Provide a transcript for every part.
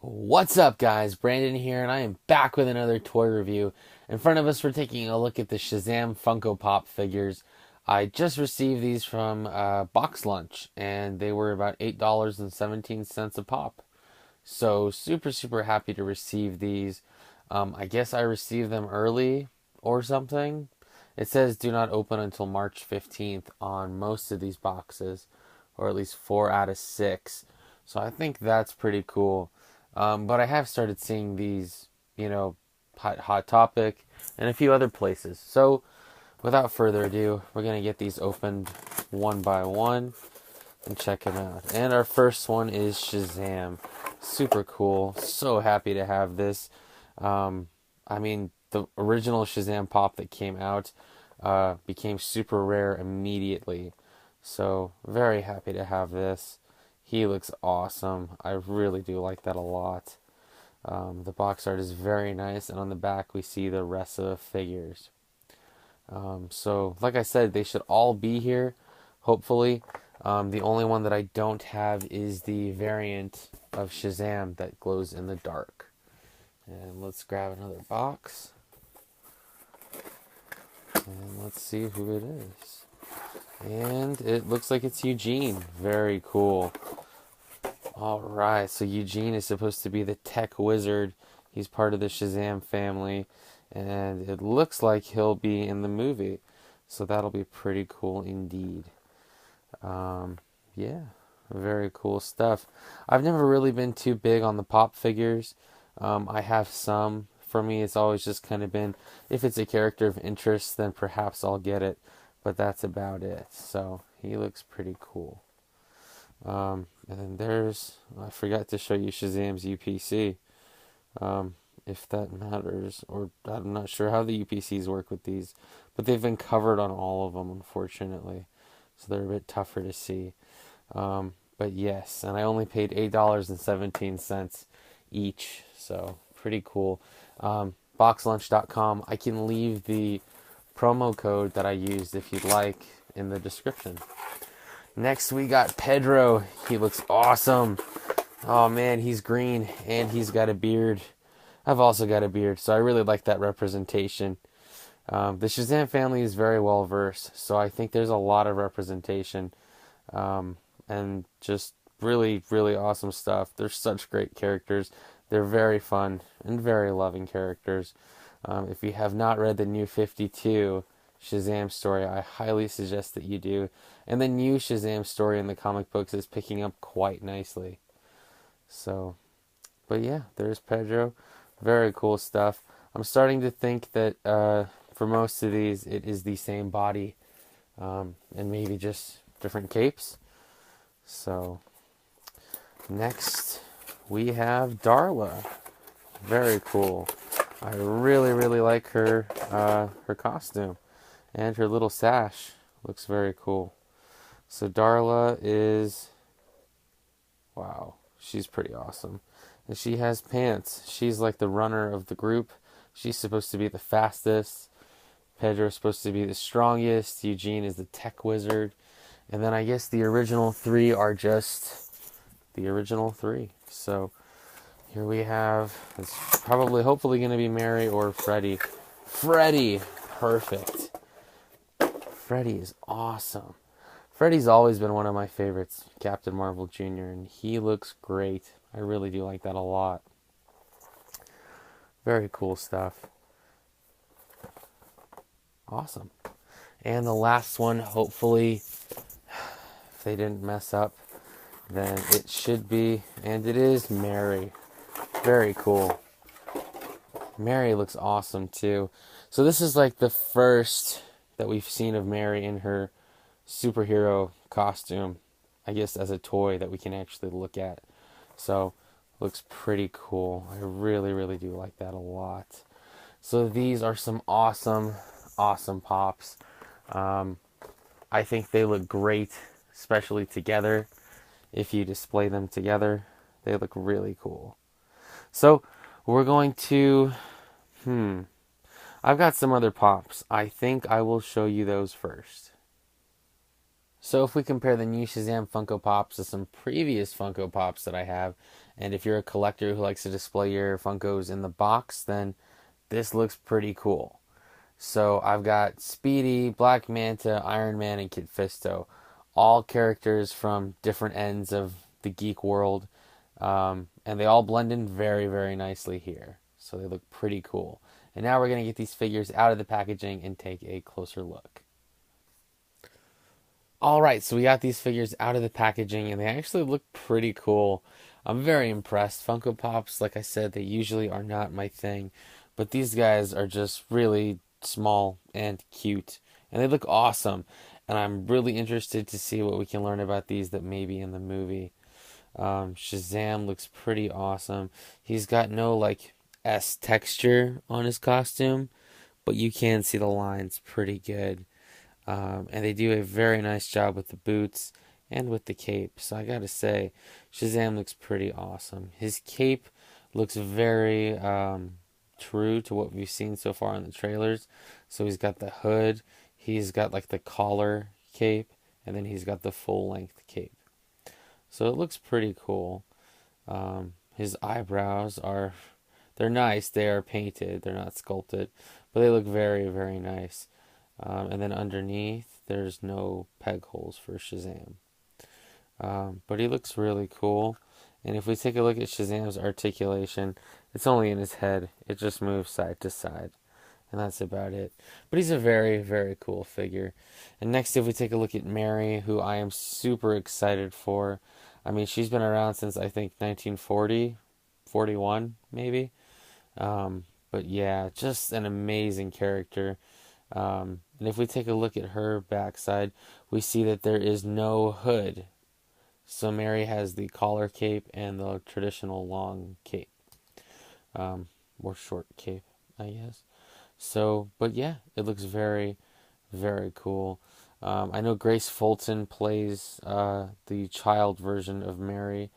What's up, guys? Brandon here, and I am back with another toy review. In front of us, we're taking a look at the Shazam Funko Pop figures. I just received these from Box Lunch, and they were about $8.17 a pop. So, super happy to receive these. I guess I received them early or something. It says do not open until March 15th on most of these boxes, or at least 4 out of 6. So, I think that's pretty cool. But I have started seeing these, Hot Topic and a few other places. So, without further ado, we're going to get these opened one by one and check them out. And our first one is Shazam. Super cool. So happy to have this. The original Shazam pop that came out became super rare immediately. So, very happy to have this. He looks awesome. I really do like that a lot. The box art is very nice, and on the back we see the rest of the figures. So, like I said, they should all be here, hopefully. The only one that I don't have is the variant of Shazam that glows in the dark. And let's grab another box. And let's see who it is. And it looks like it's Eugene. Very cool. Alright, so Eugene is supposed to be the tech wizard. He's part of the Shazam family. And it looks like he'll be in the movie. So that'll be pretty cool indeed. Yeah, very cool stuff. I've never really been too big on the pop figures. I have some. For me, it's always just kind of been, if it's a character of interest, then perhaps I'll get it. But that's about it. So he looks pretty cool. And then I forgot to show you Shazam's UPC, if that matters, or I'm not sure how the UPCs work with these, but they've been covered on all of them, unfortunately, so they're a bit tougher to see. But yes, and I only paid $8.17 each, so pretty cool. Boxlunch.com, I can leave the promo code that I used if you'd like in the description. Next we got Pedro. He looks awesome. Oh man, he's green and he's got a beard. I've also got a beard, so I really like that representation. The Shazam family is very well versed, so I think there's a lot of representation. And just really awesome stuff. They're such great characters. They're very fun and very loving characters. If you have not read the New 52 Shazam story, I highly suggest that you do. And the new Shazam story in the comic books is picking up quite nicely. So, but yeah, there's Pedro. Very cool stuff. I'm starting to think that for most of these, it is the same body, and maybe just different capes. So, next we have Darla. Very cool. I really like her costume, and her little sash looks very cool. So Darla is, wow, she's pretty awesome. And she has pants. She's like the runner of the group. She's supposed to be the fastest. Pedro's supposed to be the strongest. Eugene is the tech wizard. And then I guess the original three are just the original three. So here we have, it's hopefully going to be Mary or Freddy. Freddy! Perfect. Freddy is awesome. Freddy's always been one of my favorites, Captain Marvel Jr., and he looks great. I really do like that a lot. Very cool stuff. Awesome. And the last one, hopefully, if they didn't mess up, then it should be, and it is Mary. Very cool. Mary looks awesome too. So this is like the first that we've seen of Mary in her superhero costume, I guess, as a toy that we can actually look at. So looks pretty cool. I really do like that a lot. So these are some awesome pops. I think they look great, especially together. If you display them together, they look really cool. So we're going to, I've got some other pops. I think I will show you those first. So if we compare the new Shazam Funko Pops to some previous Funko Pops that I have, and if you're a collector who likes to display your Funkos in the box, then this looks pretty cool. So I've got Speedy, Black Manta, Iron Man, and Kid Fisto, all characters from different ends of the geek world, and they all blend in very, very nicely here. So they look pretty cool. And now we're going to get these figures out of the packaging and take a closer look. Alright, so we got these figures out of the packaging and they actually look pretty cool. I'm very impressed. Funko Pops, like I said, they usually are not my thing, but these guys are just really small and cute and they look awesome. And I'm really interested to see what we can learn about these that may be in the movie. Shazam looks pretty awesome. He's got no like S texture on his costume, but you can see the lines pretty good. And they do a very nice job with the boots and with the cape. So I gotta say, Shazam looks pretty awesome. His cape looks very true to what we've seen so far in the trailers. So he's got the hood, he's got like the collar cape, and then he's got the full length cape. So it looks pretty cool. His eyebrows they're nice. They are painted. They're not sculpted, but they look very, very nice. And then underneath, there's no peg holes for Shazam. But he looks really cool. And if we take a look at Shazam's articulation, it's only in his head. It just moves side to side. And that's about it. But he's a very, very cool figure. And next, if we take a look at Mary, who I am super excited for. I mean, she's been around since, I think, 1940, 41, maybe. But yeah, just an amazing character. And if we take a look at her backside, we see that there is no hood. So Mary has the collar cape and the traditional long cape. Or short cape, I guess. So, but yeah, it looks very, very cool. I know Grace Fulton plays the child version of Mary.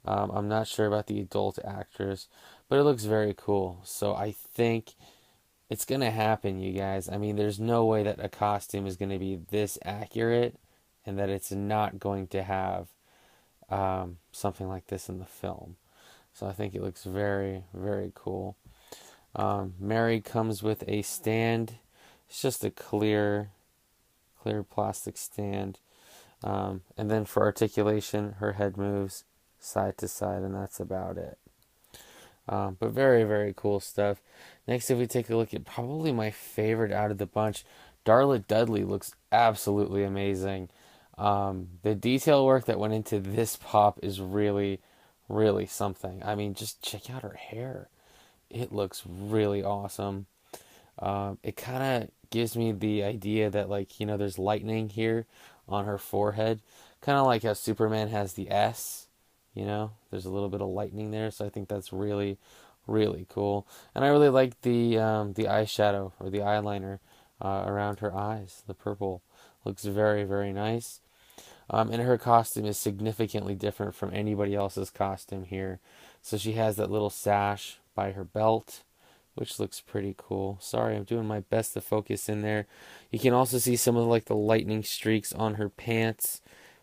I'm not sure about the adult actress, but it looks very cool. So I think it's going to happen, you guys. I mean, there's no way that a costume is going to be this accurate and that it's not going to have something like this in the film. So I think it looks very, very cool. Mary comes with a stand. It's just a clear plastic stand. And then for articulation, her head moves side to side, and that's about it. But very, very cool stuff. Next, if we take a look at probably my favorite out of the bunch, Darla Dudley looks absolutely amazing. The detail work that went into this pop is really, really something. I mean, just check out her hair. It looks really awesome. It kind of gives me the idea that, like, there's lightning here on her forehead. Kind of like how Superman has the S. There's a little bit of lightning there, so I think that's really, really cool. And I really like the eyeshadow or the eyeliner around her eyes. The purple looks very, very nice. And her costume is significantly different from anybody else's costume here. So she has that little sash by her belt, which looks pretty cool. Sorry, I'm doing my best to focus in there. You can also see some of like the lightning streaks on her pants,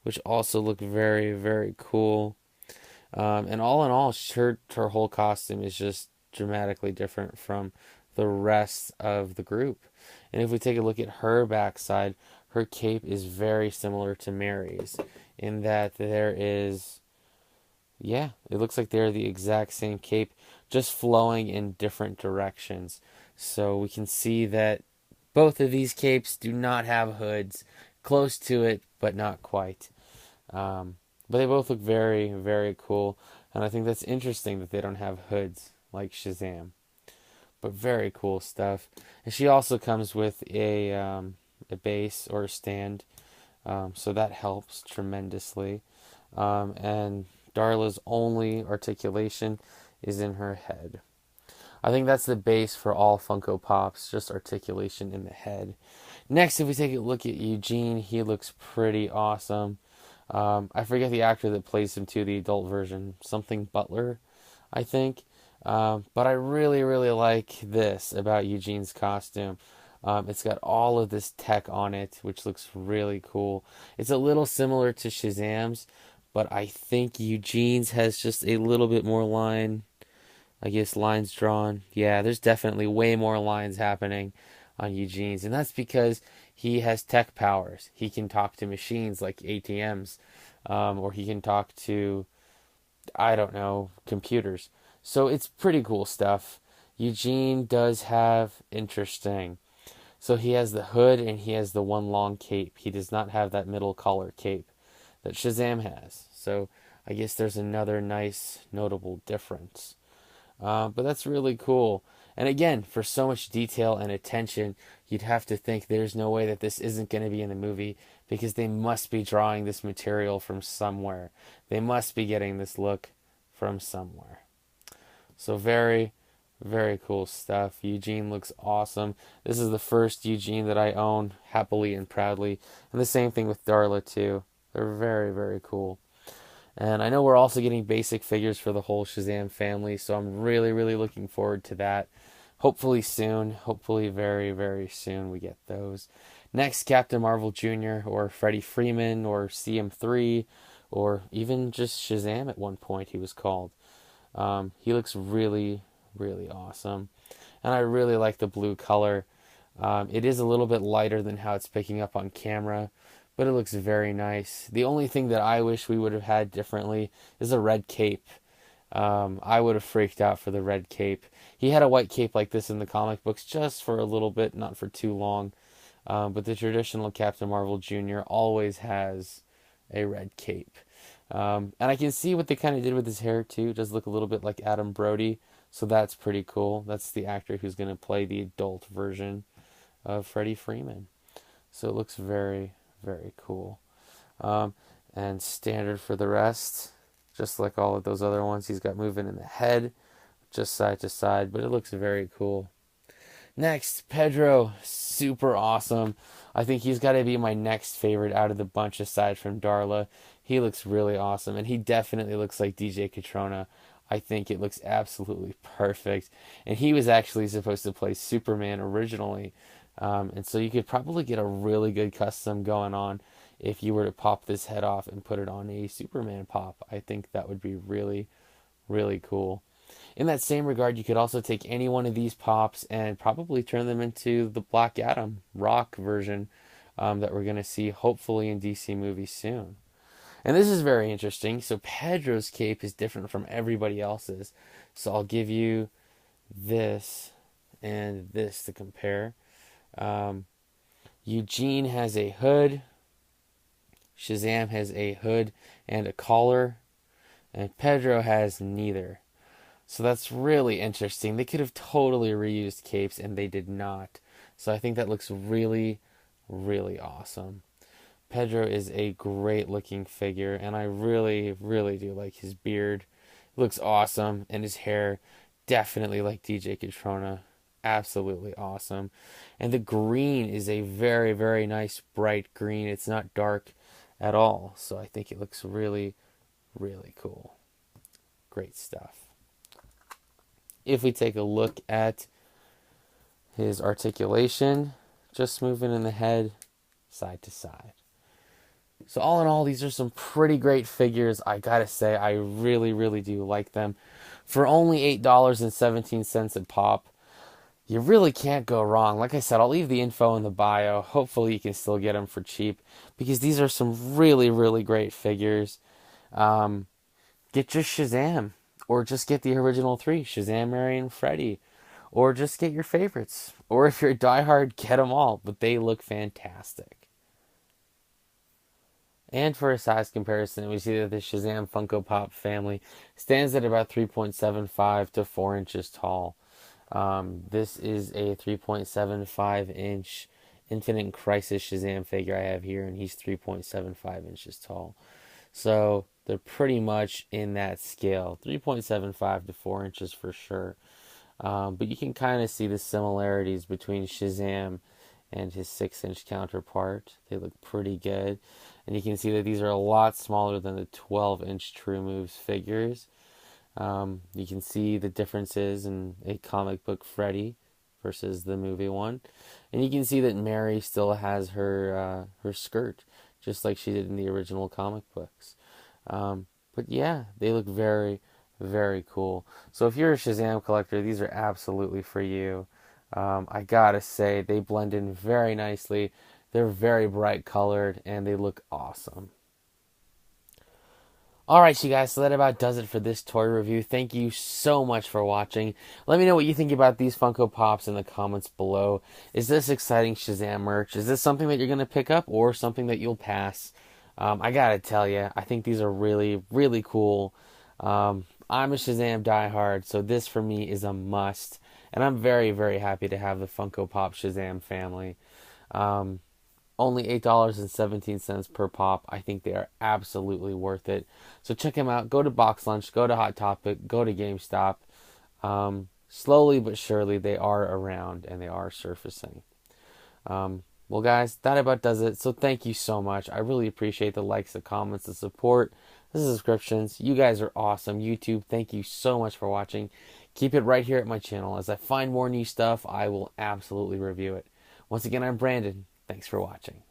which also look very, very cool. And all in all, her whole costume is just dramatically different from the rest of the group. And if we take a look at her backside, her cape is very similar to Mary's in that it looks like they're the exact same cape, just flowing in different directions. So we can see that both of these capes do not have hoods, close to it, but not quite. But they both look very, very cool. And I think that's interesting that they don't have hoods like Shazam. But very cool stuff. And she also comes with a base or a stand. So that helps tremendously. And Darla's only articulation is in her head. I think that's the base for all Funko Pops, just articulation in the head. Next, if we take a look at Eugene, he looks pretty awesome. I forget the actor that plays him too, the adult version. Something Butler, I think. But I really, really like this about Eugene's costume. It's got all of this tech on it, which looks really cool. It's a little similar to Shazam's, but I think Eugene's has just a little bit more I guess lines drawn. Yeah, there's definitely way more lines happening on Eugene's, and that's because he has tech powers. He can talk to machines like ATMs, or he can talk to, I don't know, computers. So it's pretty cool stuff. Eugene does have interesting. So he has the hood and he has the one long cape. He does not have that middle collar cape that Shazam has. So I guess there's another nice notable difference. But that's really cool. And again, for so much detail and attention, you'd have to think there's no way that this isn't going to be in the movie because they must be drawing this material from somewhere. They must be getting this look from somewhere. So very, very cool stuff. Eugene looks awesome. This is the first Eugene that I own happily and proudly. And the same thing with Darla too. They're very, very cool. And I know we're also getting basic figures for the whole Shazam family, so I'm really, really looking forward to that. Hopefully soon. Hopefully very, very soon we get those. Next, Captain Marvel Jr. or Freddy Freeman or CM3 or even just Shazam at one point he was called. He looks really, really awesome. And I really like the blue color. It is a little bit lighter than how it's picking up on camera, but it looks very nice. The only thing that I wish we would have had differently is a red cape. I would have freaked out for the red cape. He had a white cape like this in the comic books just for a little bit, not for too long. But the traditional Captain Marvel Jr. always has a red cape. And I can see what they kind of did with his hair too. It does look a little bit like Adam Brody. So that's pretty cool. That's the actor who's going to play the adult version of Freddie Freeman. So it looks very, very cool. And standard for the rest, just like all of those other ones. He's got movement in the head, just side to side, but it looks very cool. Next, Pedro, super awesome. I think he's got to be my next favorite out of the bunch aside from Darla. He looks really awesome, and he definitely looks like DJ Catrona. I think it looks absolutely perfect. And he was actually supposed to play Superman originally. And so you could probably get a really good custom going on if you were to pop this head off and put it on a Superman pop. I think that would be really, really cool. In that same regard, you could also take any one of these pops and probably turn them into the Black Adam rock version that we're going to see hopefully in DC movies soon. And this is very interesting. So Pedro's cape is different from everybody else's. So I'll give you this and this to compare. Eugene has a hood. Shazam has a hood and a collar. And Pedro has neither. So that's really interesting. They could have totally reused capes and they did not. So I think that looks really, really awesome. Pedro is a great looking figure, and I really, really do like his beard. It looks awesome, and his hair, definitely like DJ Catrona. Absolutely awesome. And the green is a very, very nice bright green. It's not dark at all, so I think it looks really, really cool. Great stuff. If we take a look at his articulation, just moving in the head, side to side. So all in all, these are some pretty great figures. I gotta say, I really, really do like them. For only $8.17 a pop, you really can't go wrong. Like I said, I'll leave the info in the bio. Hopefully you can still get them for cheap, because these are some really, really great figures. Get just Shazam, or just get the original three, Shazam, Mary, and Freddy. Or just get your favorites. Or if you're a diehard, get them all. But they look fantastic. And for a size comparison, we see that the Shazam Funko Pop family stands at about 3.75 to 4 inches tall. This is a 3.75 inch Infinite Crisis Shazam figure I have here, and he's 3.75 inches tall. So they're pretty much in that scale, 3.75 to 4 inches for sure. But you can kind of see the similarities between Shazam and his 6-inch counterpart. They look pretty good. And you can see that these are a lot smaller than the 12-inch True Moves figures. You can see the differences in a comic book Freddy versus the movie one. And you can see that Mary still has her skirt, just like she did in the original comic books. But yeah, they look very, very cool. So if you're a Shazam collector, these are absolutely for you. I gotta say, they blend in very nicely. They're very bright colored, and they look awesome. Alright, you guys, so that about does it for this toy review. Thank you so much for watching. Let me know what you think about these Funko Pops in the comments below. Is this exciting Shazam merch? Is this something that you're going to pick up or something that you'll pass? I gotta tell you, I think these are really, really cool. I'm a Shazam diehard, so this for me is a must. And I'm very, very happy to have the Funko Pop Shazam family. Only $8.17 per pop. I think they are absolutely worth it. So check them out. Go to Box Lunch, go to Hot Topic, go to GameStop. Slowly but surely they are around and they are surfacing. Well, guys, that about does it. So thank you so much. I really appreciate the likes, the comments, the support, the subscriptions. You guys are awesome. YouTube, thank you so much for watching. Keep it right here at my channel. As I find more new stuff, I will absolutely review it. Once again, I'm Brandon. Thanks for watching.